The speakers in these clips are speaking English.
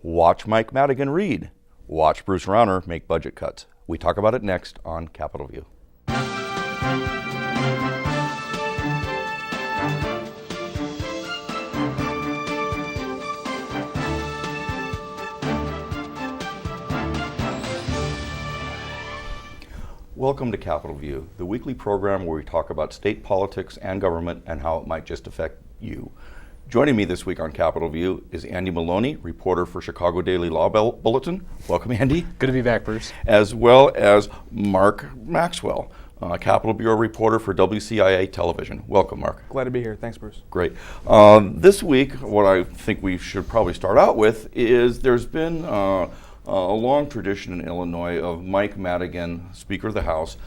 Watch Mike Madigan read. Watch Bruce Rauner make budget cuts. We talk about it next on Capitol View. Welcome to Capitol View, the weekly program where we talk about state politics and government and how it might just affect you. Joining me this week on Capitol View is Andy Maloney, reporter for Chicago Daily Law Bulletin. Welcome, Andy. Good to be back, Bruce. As well as Mark Maxwell, Capitol Bureau reporter for WCIA Television. Welcome, Mark. Glad to be here. Thanks, Bruce. Great. This week, what I think we should probably start out with is there's been a long tradition in Illinois of Mike Madigan, Speaker of the House,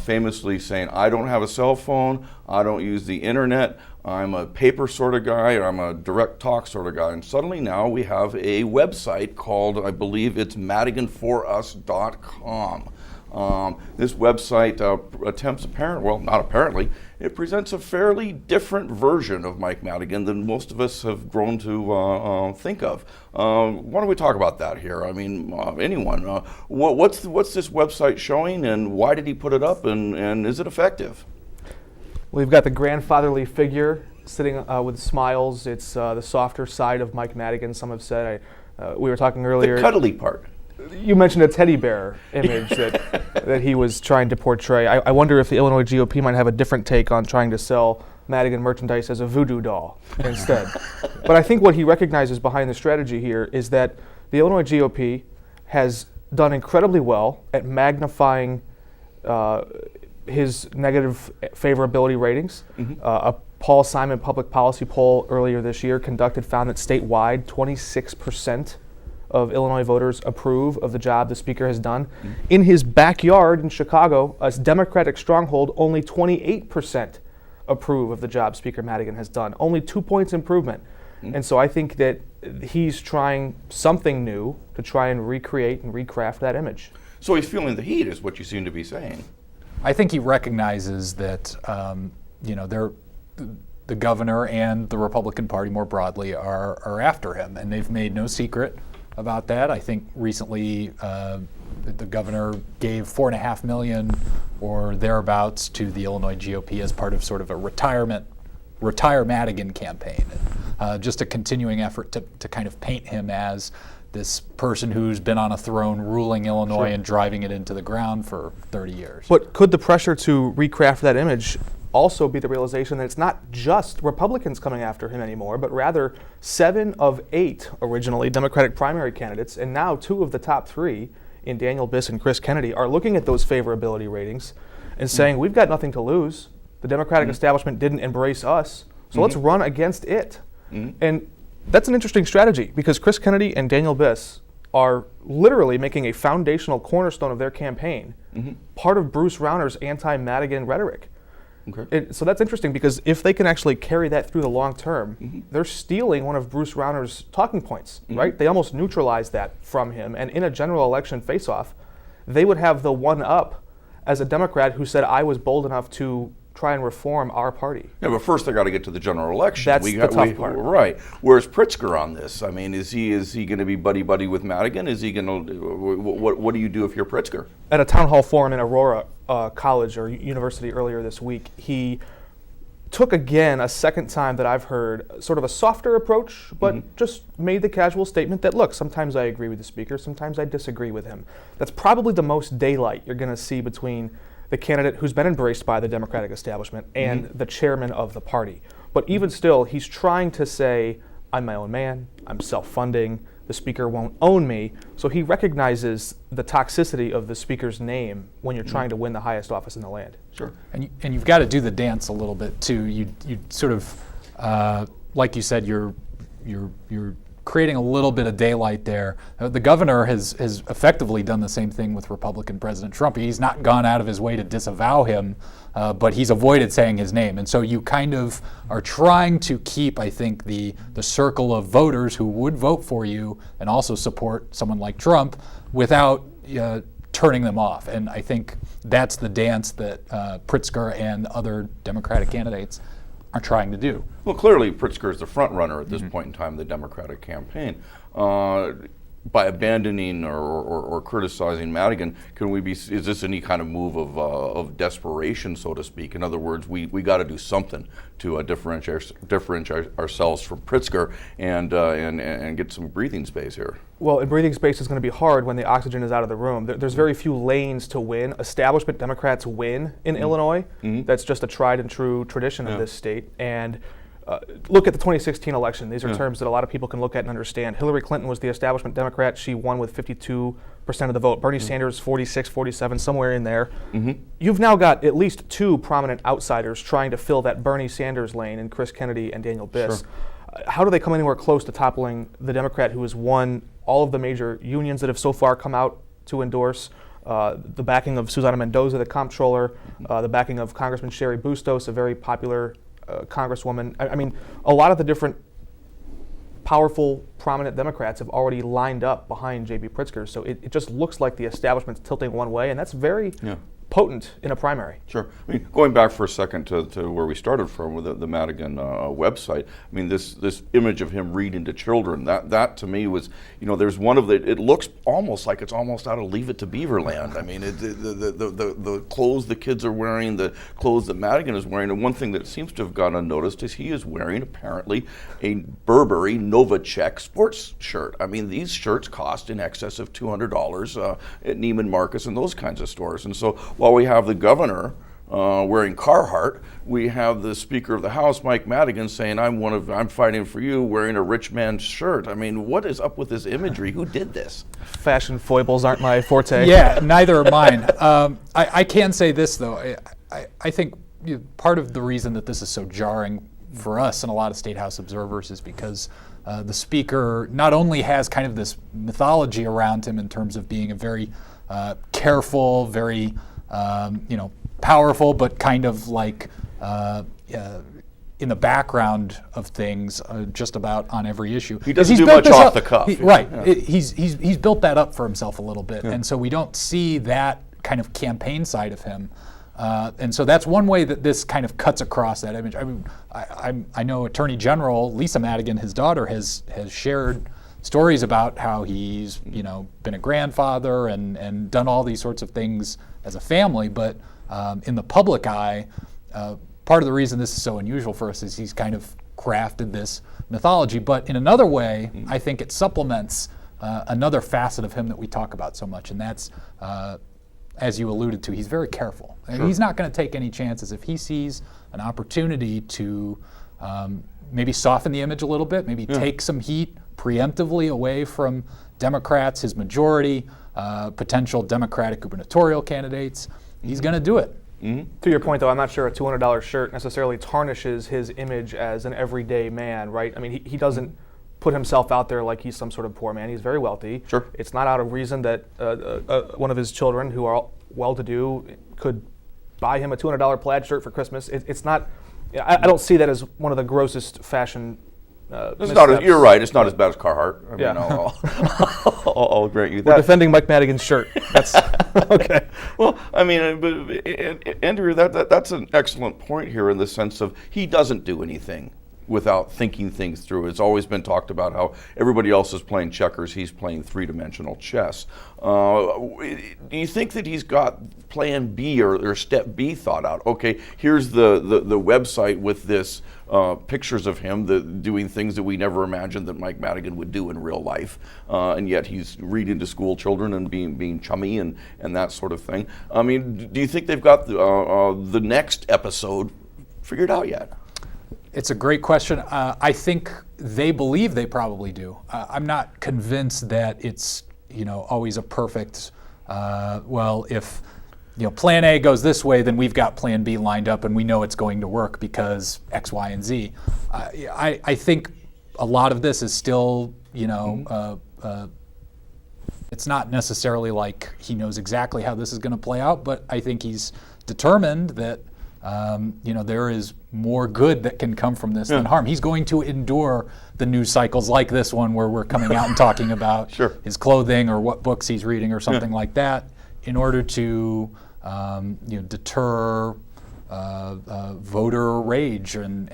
famously saying, I don't have a cell phone, I don't use the internet, I'm a paper sort of guy, or I'm a direct talk sort of guy. And suddenly now we have a website called, I believe it's madiganforus.com. This website attempts it presents a fairly different version of Mike Madigan than most of us have grown to think of. Why don't we talk about that here? I mean, anyone. What's this website showing, and why did he put it up, and is it effective? We've got the grandfatherly figure sitting with smiles. It's the softer side of Mike Madigan, some have said. We were talking earlier. The cuddly part. You mentioned a teddy bear image that he was trying to portray. I wonder if the Illinois GOP might have a different take on trying to sell Madigan merchandise as a voodoo doll instead. But I think what he recognizes behind the strategy here is that the Illinois GOP has done incredibly well at magnifying his negative favorability ratings. A Paul Simon public policy poll earlier this year conducted found that statewide 26% of Illinois voters approve of the job the speaker has done. In his backyard in Chicago, a Democratic stronghold, only 28% approve of the job Speaker Madigan has done. Only 2 points improvement. And so I think that he's trying something new to try and recreate and recraft that image. So he's feeling the heat, is what you seem to be saying. I think he recognizes that the governor and the Republican Party more broadly are after him, and they've made no secret about that. I think recently the governor gave $4.5 million or thereabouts to the Illinois GOP as part of sort of a retire Madigan campaign. Just a continuing effort to kind of paint him as this person who's been on a throne ruling Illinois and driving it into the ground for 30 years. But could the pressure to recraft that image also be the realization that it's not just Republicans coming after him anymore, but rather 7 of 8 originally Democratic primary candidates, and now 2 of the top 3 in Daniel Biss and Chris Kennedy are looking at those favorability ratings and saying, we've got nothing to lose. The Democratic establishment didn't embrace us, so let's run against it. And that's an interesting strategy, because Chris Kennedy and Daniel Biss are literally making a foundational cornerstone of their campaign, part of Bruce Rauner's anti-Madigan rhetoric. Okay. So that's interesting, because if they can actually carry that through the long term, they're stealing one of Bruce Rauner's talking points, right? They almost neutralize that from him, and in a general election face-off, they would have the one-up as a Democrat who said, I was bold enough to try and reform our party. Yeah, but first they got to get to the general election. That's the tough part. Right. Where's Pritzker on this? I mean, is he going to be buddy-buddy with Madigan? Is he going to, what do you do if you're Pritzker? At a town hall forum in Aurora College or University earlier this week, he took again, a second time that I've heard, sort of a softer approach, but just made the casual statement that, look, sometimes I agree with the speaker, sometimes I disagree with him. That's probably the most daylight you're going to see between the candidate who's been embraced by the Democratic establishment and the chairman of the party. But even still, he's trying to say, I'm my own man, I'm self-funding, the speaker won't own me. So he recognizes the toxicity of the speaker's name when you're trying to win the highest office in the land. Sure. And you've got to do the dance a little bit too. You sort of, like you said, you're creating a little bit of daylight there. The governor has effectively done the same thing with Republican President Trump. He's not gone out of his way to disavow him, but he's avoided saying his name. And so you kind of are trying to keep, I think, the circle of voters who would vote for you and also support someone like Trump without turning them off. And I think that's the dance that Pritzker and other Democratic candidates are trying to do. Well, clearly Pritzker is the front runner at this point in time of the Democratic campaign. by abandoning or criticizing Madigan, is this any kind of move of desperation, so to speak? In other words, we got to do something to differentiate ourselves from Pritzker and get some breathing space here. Well, and breathing space is going to be hard when the oxygen is out of the room. There's very few lanes to win. Establishment Democrats win in Illinois. That's just a tried and true tradition of this state. And look at the 2016 election. These are terms that a lot of people can look at and understand. Hillary Clinton was the establishment Democrat. She won with 52% of the vote. Bernie Sanders, 46, 47, somewhere in there. You've now got at least two prominent outsiders trying to fill that Bernie Sanders lane in Chris Kennedy and Daniel Biss. How do they come anywhere close to toppling the Democrat who has won all of the major unions that have so far come out to endorse the backing of Susana Mendoza, the comptroller, the backing of Congressman Sherry Bustos, a very popular Congresswoman. I mean, a lot of the different powerful, prominent Democrats have already lined up behind J.B. Pritzker. So it just looks like the establishment's tilting one way, and that's very potent in a primary. Sure. I mean, going back for a second to where we started from with the Madigan website, I mean, this image of him reading to children, that to me was, there's one of it looks almost like it's almost out of Leave It to Beaverland. I mean, the clothes the kids are wearing, the clothes that Madigan is wearing, and one thing that seems to have gone unnoticed is he is wearing apparently a Burberry Novacek sports shirt. I mean, these shirts cost in excess of $200 at Neiman Marcus and those kinds of stores. And so while we have the governor wearing Carhartt, we have the Speaker of the House, Mike Madigan, saying, I'm fighting for you, wearing a rich man's shirt. I mean, what is up with this imagery? Who did this? Fashion foibles aren't my forte. Yeah, neither are mine. I can say this, though. I think part of the reason that this is so jarring for us and a lot of State House observers is because the Speaker not only has kind of this mythology around him in terms of being a very careful, very powerful, but kind of like in the background of things, just about on every issue. He doesn't do much off the cuff. Right. Yeah. He's built that up for himself a little bit, and so we don't see that kind of campaign side of him. And so that's one way that this kind of cuts across that image. I mean, I know Attorney General Lisa Madigan, his daughter, has shared stories about how he's been a grandfather and done all these sorts of things as a family, but in the public eye, part of the reason this is so unusual for us is he's kind of crafted this mythology. But in another way, I think it supplements another facet of him that we talk about so much, and that's, as you alluded to, he's very careful. Sure. He's not going to take any chances. If he sees an opportunity to maybe soften the image a little bit, maybe take some heat preemptively away from Democrats, his majority, potential Democratic gubernatorial candidates, he's going to do it. To your point, though, I'm not sure a $200 shirt necessarily tarnishes his image as an everyday man, right? I mean, he doesn't put himself out there like he's some sort of poor man. He's very wealthy. Sure. It's not out of reason that one of his children, who are well-to-do, could buy him a $200 plaid shirt for Christmas. It's not. I don't see that as one of the grossest fashion. You're right. It's not as bad as Carhartt. I mean, I'll grant you that. We're defending Mike Madigan's shirt. That's okay. Well, I mean, but Andrew, that's an excellent point here in the sense of he doesn't do anything without thinking things through. It's always been talked about how everybody else is playing checkers, he's playing three-dimensional chess. Do you think that he's got plan B or step B thought out? Okay, here's the website with this pictures of him doing things that we never imagined that Mike Madigan would do in real life, and yet he's reading to school children and being chummy and that sort of thing. I mean, do you think they've got the next episode figured out yet? It's a great question. I think they believe they probably do. I'm not convinced that it's always a perfect. Well, if Plan A goes this way, then we've got Plan B lined up, and we know it's going to work because X, Y, and Z. I think a lot of this is still it's not necessarily like he knows exactly how this is going to play out, but I think he's determined that. There is more good that can come from this than harm. He's going to endure the news cycles like this one where we're coming out and talking about his clothing or what books he's reading or something like that in order to deter voter rage and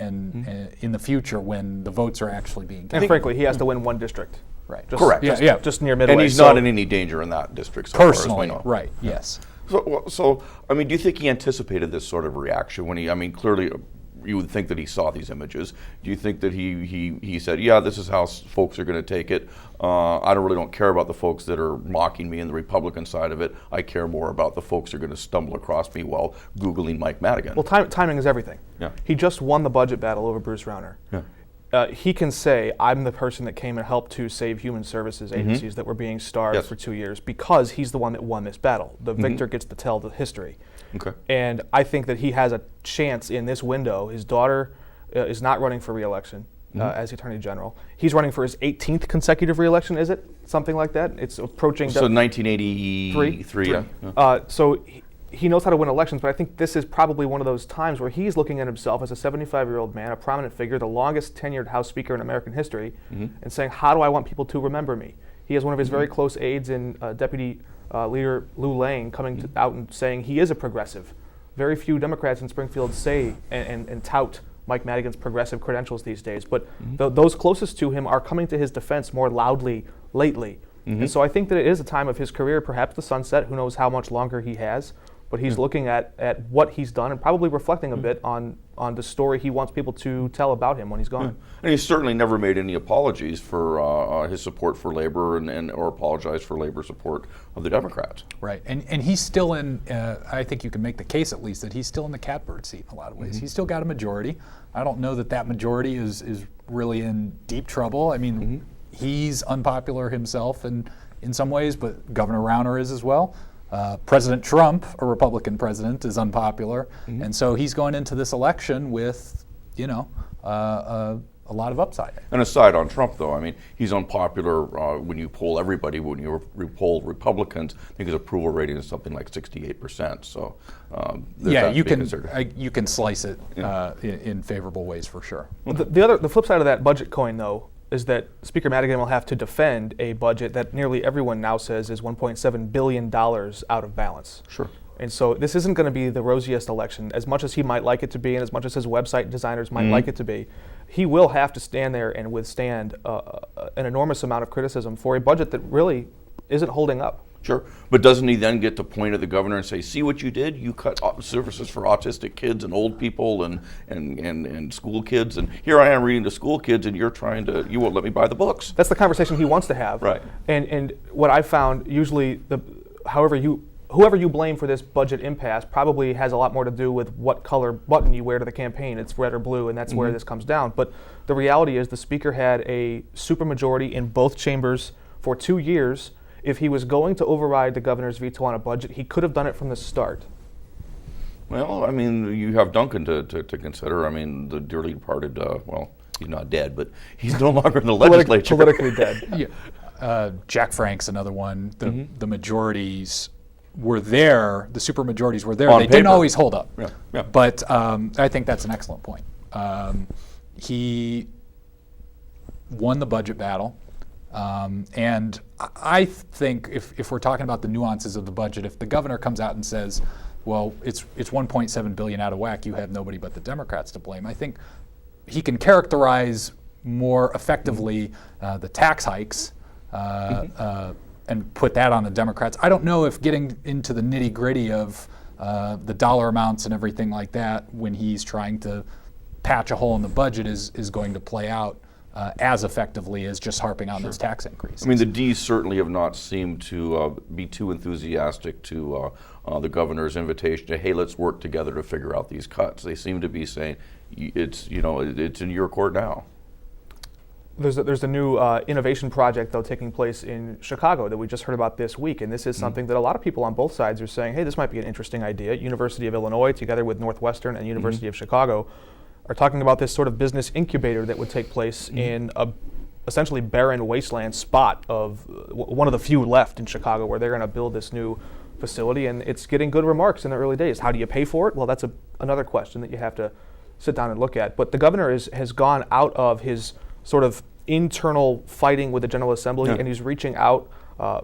in the future when the votes are actually being counted. And frankly, he has to win one district. Right. Just, Correct. Just near Midway. And he's not in any danger in that district so Personally, far as we know. right, yes. So, I mean, do you think he anticipated this sort of reaction when I mean, clearly you would think that he saw these images. Do you think that he said, yeah, this is how folks are going to take it. I don't care about the folks that are mocking me in the Republican side of it. I care more about the folks who are going to stumble across me while Googling Mike Madigan. Well, timing is everything. Yeah. He just won the budget battle over Bruce Rauner. Yeah. He can say, I'm the person that came and helped to save human services agencies that were being starved Yes. for 2 years because he's the one that won this battle. The victor gets to tell the history. Okay. And I think that he has a chance in this window. His daughter is not running for re-election as Attorney General. He's running for his 18th consecutive re-election, is it? Something like that? It's approaching... So 1983, yeah. So he knows how to win elections, but I think this is probably one of those times where he's looking at himself as a 75-year-old man, a prominent figure, the longest tenured House Speaker in American history, and saying, how do I want people to remember me? He has one of his very close aides in Deputy Leader Lou Lane coming out and saying he is a progressive. Very few Democrats in Springfield say and tout Mike Madigan's progressive credentials these days, but those closest to him are coming to his defense more loudly lately. And so I think that it is a time of his career, perhaps the sunset, who knows how much longer he has, but he's looking at what he's done and probably reflecting a bit on the story he wants people to tell about him when he's gone. And he's certainly never made any apologies for his support for labor or apologized for labor support of the Democrats. Right, and he's still in, I think you can make the case at least that he's still in the catbird seat in a lot of ways. He's still got a majority. I don't know that majority is really in deep trouble. I mean, he's unpopular himself in some ways, but Governor Rauner is as well. President Trump, a Republican president, is unpopular, and so he's going into this election with, a lot of upside. And aside on Trump, though, I mean, he's unpopular when you poll everybody. When you poll Republicans, I think his approval rating is something like 68%. So you can slice it in favorable ways for sure. Well, the flip side of that budget coin, though, is that Speaker Madigan will have to defend a budget that nearly everyone now says is $1.7 billion out of balance. Sure. And so this isn't going to be the rosiest election, as much as he might like it to be and as much as his website designers might like it to be. He will have to stand there and withstand an enormous amount of criticism for a budget that really isn't holding up. Sure, but doesn't he then get to point at the governor and say, see what you did? You cut services for autistic kids and old people and school kids, and here I am reading to school kids, and you won't let me buy the books. That's the conversation he wants to have. Right. And what I've found, usually, whoever you blame for this budget impasse probably has a lot more to do with what color button you wear to the campaign. It's red or blue, and that's where this comes down. But the reality is the Speaker had a supermajority in both chambers for 2 years. If he was going to override the governor's veto on a budget, he could have done it from the start. Well, I mean, you have Duncan to consider. I mean, the dearly departed, he's not dead, but he's no longer in the legislature. Politically dead. Jack Frank's another one. The majorities were there, the supermajorities were there. On they paper. Didn't always hold up. Yeah. But I think that's an excellent point. He won the budget battle. And I think if we're talking about the nuances of the budget, if the governor comes out and says, well, it's $1.7 billion out of whack, you have nobody but the Democrats to blame, I think he can characterize more effectively the tax hikes and put that on the Democrats. I don't know if getting into the nitty-gritty of the dollar amounts and everything like that when he's trying to patch a hole in the budget is going to play out as effectively as just harping on those tax increases. I mean, the D's certainly have not seemed to be too enthusiastic to the governor's invitation to, hey, let's work together to figure out these cuts. They seem to be saying, it's in your court now. There's a new innovation project, though, taking place in Chicago that we just heard about this week, and this is something that a lot of people on both sides are saying, hey, this might be an interesting idea. University of Illinois, together with Northwestern and University of Chicago, are talking about this sort of business incubator that would take place in a essentially barren wasteland spot of one of the few left in Chicago, where they're going to build this new facility, and it's getting good remarks in the early days. How do you pay for it? Well, that's another question that you have to sit down and look at. But the governor has gone out of his sort of internal fighting with the General Assembly, and he's reaching out,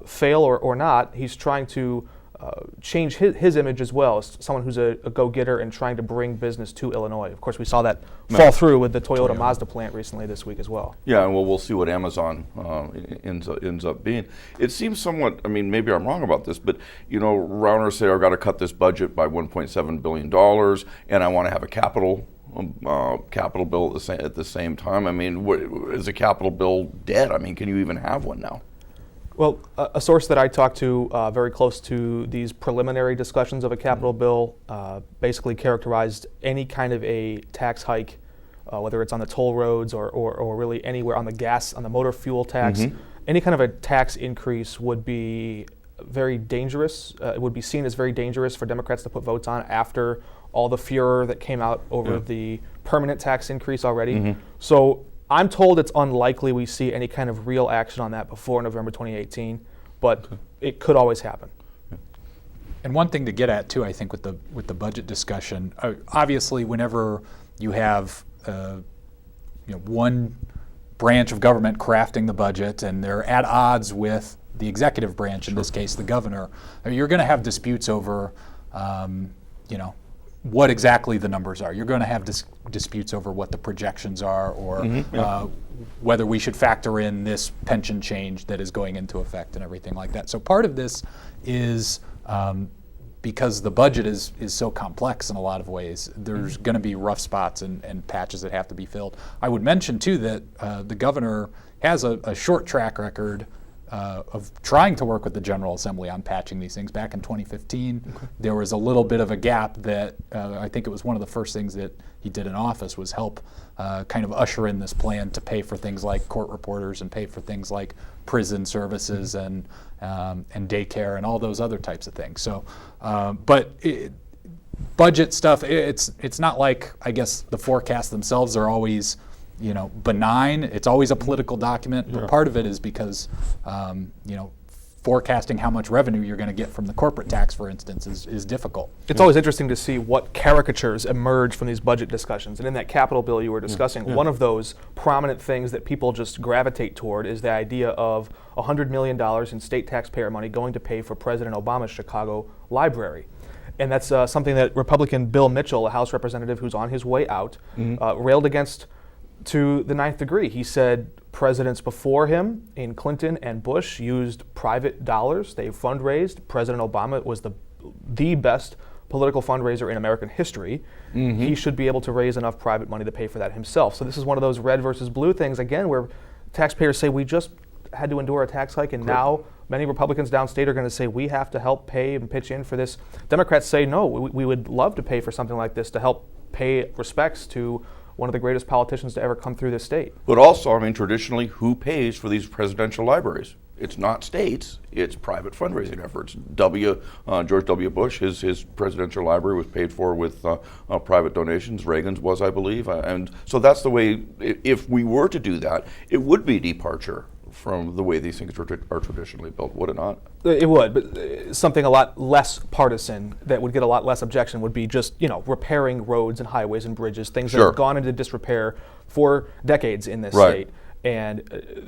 fail or not. He's trying to change his image as well as someone who's a go-getter and trying to bring business to Illinois. Of course, we saw that fall through with the Toyota Mazda plant recently this week as well. Yeah, and we'll see what Amazon ends up being. It seems somewhat, I mean, maybe I'm wrong about this, but, you know, Rauner said, I've got to cut this budget by $1.7 billion, and I want to have a capital bill at the same time. I mean, is a capital bill dead? I mean, can you even have one now? Well, a source that I talked to very close to these preliminary discussions of a capital bill basically characterized any kind of a tax hike, whether it's on the toll roads or really anywhere on the gas, on the motor fuel tax, any kind of a tax increase would be very dangerous. It would be seen as very dangerous for Democrats to put votes on after all the furor that came out over the permanent tax increase already. So I'm told it's unlikely we see any kind of real action on that before November 2018, but it could always happen. And one thing to get at too, I think, with the budget discussion, obviously, whenever you have one branch of government crafting the budget and they're at odds with the executive branch, in this case, the governor, you're going to have disputes over, what exactly the numbers are. You're going to have disputes over what the projections are, or whether we should factor in this pension change that is going into effect and everything like that. So part of this is because the budget is so complex in a lot of ways, there's going to be rough spots and patches that have to be filled. I would mention too that the governor has a short track record of trying to work with the General Assembly on patching these things. Back in 2015, there was a little bit of a gap that I think it was one of the first things that he did in office was help kind of usher in this plan to pay for things like court reporters and pay for things like prison services and daycare and all those other types of things. So, budget stuff, it's not like, I guess, the forecasts themselves are always benign. It's always a political document, but part of it is because, forecasting how much revenue you're going to get from the corporate tax, for instance, is difficult. It's always interesting to see what caricatures emerge from these budget discussions. And in that capital bill you were discussing, one of those prominent things that people just gravitate toward is the idea of $100 million in state taxpayer money going to pay for President Obama's Chicago library. And that's something that Republican Bill Mitchell, a House representative who's on his way out, railed against to the ninth degree. He said presidents before him in Clinton and Bush used private dollars. They fundraised. President Obama was the best political fundraiser in American history. He should be able to raise enough private money to pay for that himself. So this is one of those red versus blue things, again, where taxpayers say we just had to endure a tax hike, and now many Republicans downstate are going to say we have to help pay and pitch in for this. Democrats say no, we would love to pay for something like this to help pay respects to one of the greatest politicians to ever come through this state. But also, I mean, traditionally, who pays for these presidential libraries? It's not states, it's private fundraising efforts. George W. Bush, his presidential library was paid for with private donations. Reagan's was, I believe. And so that's the way, if we were to do that, it would be departure from the way these things are traditionally built, would it not? It would, but something a lot less partisan that would get a lot less objection would be just, repairing roads and highways and bridges, things that have gone into disrepair for decades in this state. And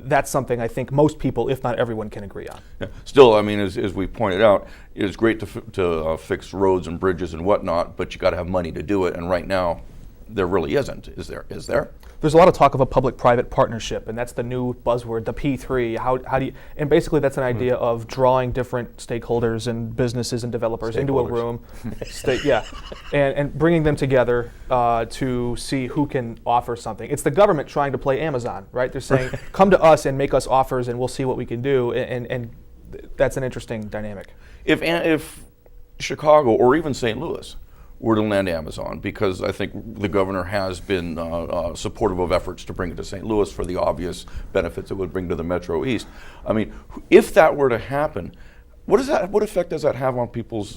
that's something I think most people, if not everyone, can agree on. Yeah. Still, I mean, as we pointed out, it's great to fix roads and bridges and whatnot, but you got to have money to do it. And right now, there really isn't. Is there? There's a lot of talk of a public-private partnership, and that's the new buzzword, the P3. How do you? And basically, that's an idea of drawing different stakeholders and businesses and developers into a room, and bringing them together to see who can offer something. It's the government trying to play Amazon, right? They're saying, "Come to us and make us offers, and we'll see what we can do." And that's an interesting dynamic. If Chicago or even St. Louis were to land Amazon, because I think the governor has been supportive of efforts to bring it to St. Louis for the obvious benefits it would bring to the Metro East. I mean, if that were to happen, what effect does that have on people's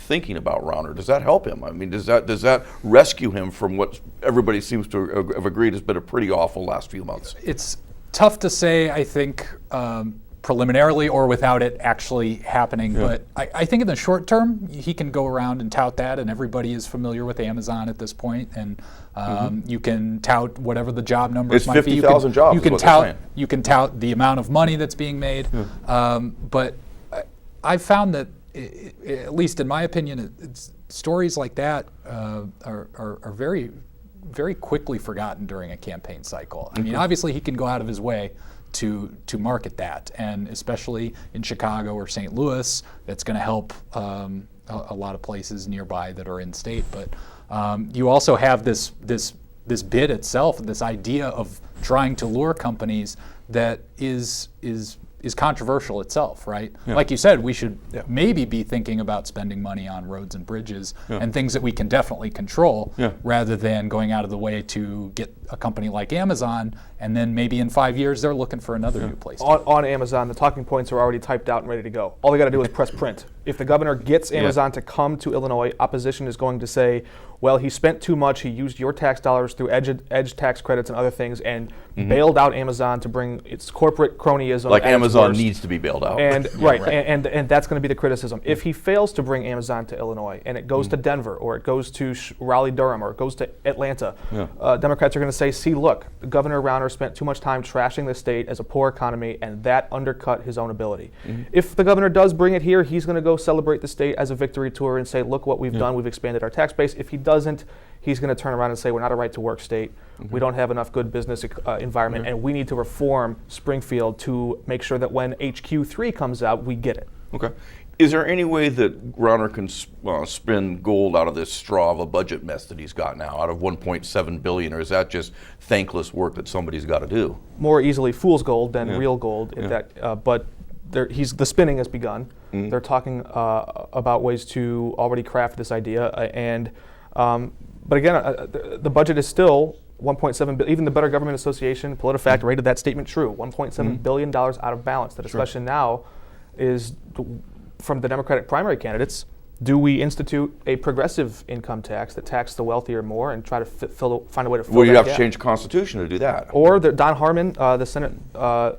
thinking about Rauner? Does that help him? I mean, does that rescue him from what everybody seems to have agreed has been a pretty awful last few months? It's tough to say, I think, preliminarily or without it actually happening. But I think in the short term, he can go around and tout that, and everybody is familiar with Amazon at this point. And you can tout whatever the job numbers might be. It's 50,000 jobs. You can tout the amount of money that's being made. But I've found that, at least in my opinion, stories like that are very, very quickly forgotten during a campaign cycle. I mean, obviously he can go out of his way to market that, and especially in Chicago or St. Louis, that's going to help a lot of places nearby that are in state. But you also have this bid itself, this idea of trying to lure companies that is controversial itself, right? Yeah. Like you said, we should maybe be thinking about spending money on roads and bridges and things that we can definitely control, rather than going out of the way to get a company like Amazon, and then maybe in 5 years they're looking for another new place. On Amazon, the talking points are already typed out and ready to go. All they got to do is press print. If the governor gets Amazon to come to Illinois, opposition is going to say, well, he spent too much, he used your tax dollars through edge tax credits and other things, and bailed out Amazon to bring its corporate cronyism. Like Amazon worst. needs to be bailed out. And and that's going to be the criticism. If he fails to bring Amazon to Illinois, and it goes to Denver, or it goes to Raleigh-Durham, or it goes to Atlanta, Democrats are going to say, see, look, Governor Rauner spent too much time trashing the state as a poor economy, and that undercut his own ability. If the governor does bring it here, he's going to go celebrate the state as a victory tour and say, look what we've done, we've expanded our tax base. If he doesn't, he's going to turn around and say, we're not a right-to-work state, we don't have enough good business environment, and we need to reform Springfield to make sure that when HQ3 comes out, we get it. Okay. Is there any way that Rauner can spin gold out of this straw of a budget mess that he's got now, out of $1.7 billion, or is that just thankless work that somebody's got to do? More easily fool's gold than real gold. But the spinning has begun. They're talking about ways to already craft this idea, but again, the budget is still $1.7 billion. Even the Better Government Association, PolitiFact, rated that statement true. $1.7 billion out of balance. The discussion now is, from the Democratic primary candidates, do we institute a progressive income tax that taxes the wealthier more and try to find a way to fill Well, you that have gap? to change the Constitution to do that. Or Don Harmon, the Senate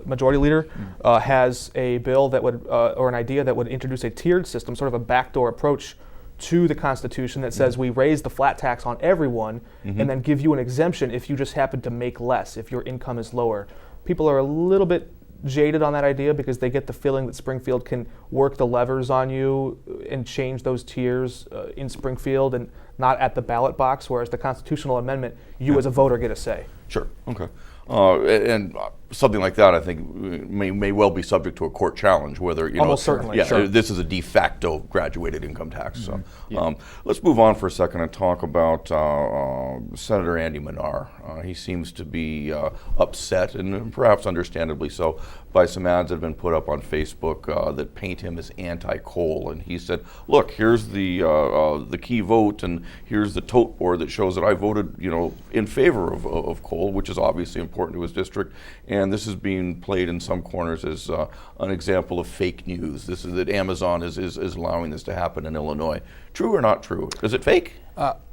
Majority Leader, has a bill that would, or an idea that would introduce a tiered system, sort of a backdoor approach to the Constitution that says we raise the flat tax on everyone and then give you an exemption if you just happen to make less, if your income is lower. People are a little bit jaded on that idea because they get the feeling that Springfield can work the levers on you and change those tiers in Springfield and not at the ballot box, whereas the constitutional amendment, you as a voter get a say. Sure. Okay. And something like that, I think, may well be subject to a court challenge. Whether Almost certainly. Yeah, Sure. This is a de facto graduated income tax. So, let's move on for a second and talk about Senator Andy Manar. He seems to be upset, and perhaps understandably so, by some ads that have been put up on Facebook that paint him as anti-coal. And he said, "Look, here's the key vote, and here's the tote board that shows that I voted, in favor of coal, which is obviously important to his district." And this is being played in some corners as an example of fake news. This is that Amazon is allowing this to happen in Illinois. True or not true? Is it fake?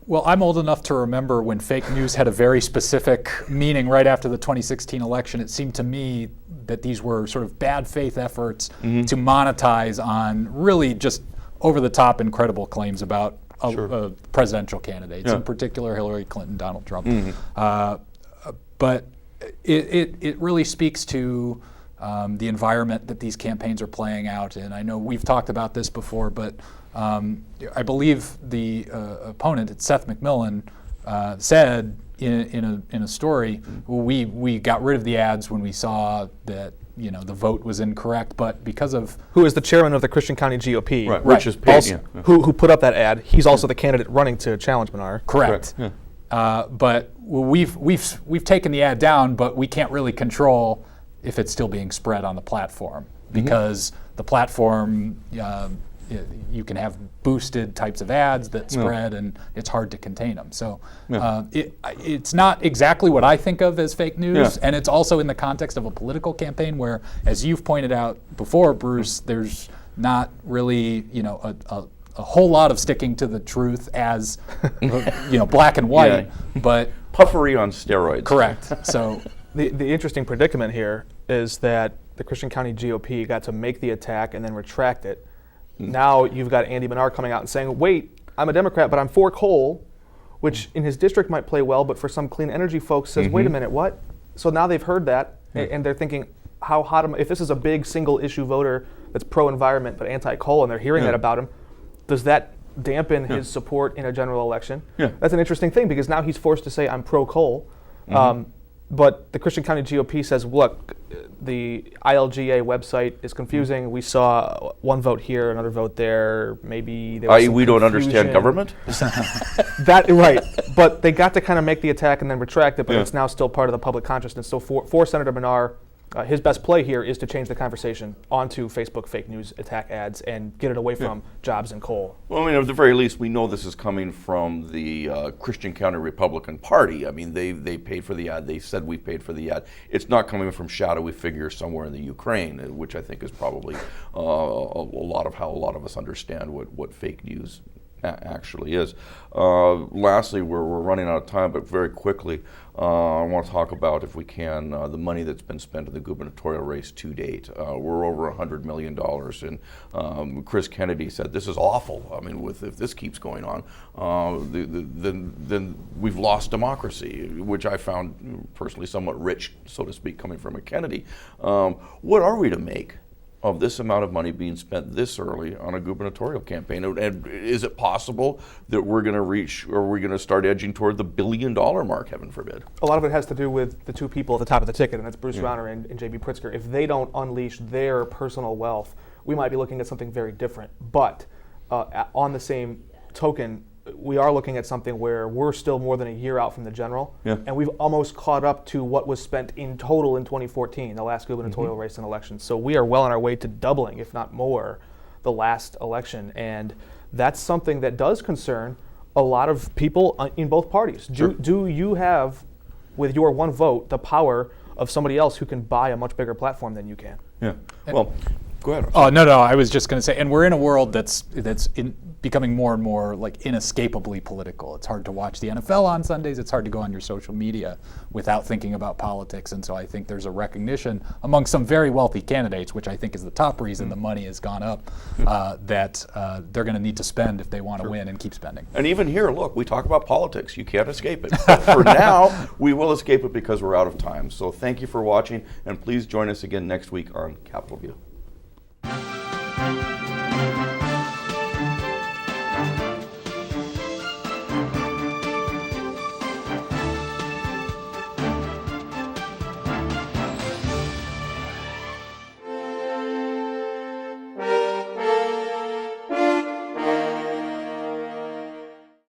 Well, I'm old enough to remember when fake news had a very specific meaning right after the 2016 election. It seemed to me that these were sort of bad faith efforts to monetize on really just over-the-top incredible claims about presidential candidates, in particular Hillary Clinton, Donald Trump. But it really speaks to the environment that these campaigns are playing out in. I know we've talked about this before, but I believe the opponent, it's Seth MacMillan, said in a story, we got rid of the ads when we saw that the vote was incorrect, but because of who is the chairman of the Christian County GOP, right. Which is paid, also, who put up that ad. He's also the candidate running to challenge Manar. Correct. But we've taken the ad down, but we can't really control if it's still being spread on the platform because the platform, you can have boosted types of ads that spread, and it's hard to contain them. So it's not exactly what I think of as fake news, and it's also in the context of a political campaign where, as you've pointed out before, Bruce, there's not really a whole lot of sticking to the truth as black and white, but puffery on steroids. Correct. So the interesting predicament here is that the Christian County GOP got to make the attack and then retract it. Now you've got Andy Manar coming out and saying, wait, I'm a Democrat, but I'm for coal, which in his district might play well, but for some clean energy folks says, wait a minute, what? So now they've heard that, and they're thinking, how hot if this is a big single issue voter that's pro-environment but anti-coal, and they're hearing that about him, does that dampen his support in a general election? Yeah. That's an interesting thing, because now he's forced to say, I'm pro-coal. But the Christian County GOP says, look, the ILGA website is confusing. We saw one vote here, another vote there. Maybe there was I.e., some we don't confusion. understand government? That right, but they got to kind of make the attack and then retract it, but Yeah. it's now still part of the public consciousness. So for Senator Menard, his best play here is to change the conversation onto Facebook fake news attack ads and get it away from jobs and coal. Well, I mean, at the very least, we know this is coming from the Christian County Republican Party. I mean, they paid for the ad. They said we paid for the ad. It's not coming from shadowy figures somewhere in the Ukraine, which I think is probably a lot of how a lot of us understand what fake news actually is. Lastly, we're running out of time, but very quickly, I want to talk about, if we can, the money that's been spent in the gubernatorial race to date. We're over $100 million, and Chris Kennedy said this is awful. I mean, if this keeps going on, then we've lost democracy, which I found personally somewhat rich, so to speak, coming from a Kennedy. What are we to make of this amount of money being spent this early on a gubernatorial campaign? And is it possible that we're going to reach, or we're going to start edging toward the $1 billion mark, heaven forbid? A lot of it has to do with the two people at the top of the ticket, and that's Bruce Rauner and J.B. Pritzker. If they don't unleash their personal wealth, we might be looking at something very different. But on the same token, we are looking at something where we're still more than a year out from the general, and we've almost caught up to what was spent in total in 2014, the last gubernatorial race and election. So we are well on our way to doubling, if not more, the last election. And that's something that does concern a lot of people in both parties. Do you have, with your one vote, the power of somebody else who can buy a much bigger platform than you can? Yeah. Well, go ahead. Oh, no, I was just going to say, and we're in a world that's becoming more and more like inescapably political. It's hard to watch the NFL on Sundays. It's hard to go on your social media without thinking about politics. And so I think there's a recognition among some very wealthy candidates, which I think is the top reason the money has gone up, that they're going to need to spend if they want to win and keep spending. And even here, look, we talk about politics. You can't escape it. But for now, we will escape it because we're out of time. So thank you for watching, and please join us again next week on Capitol View.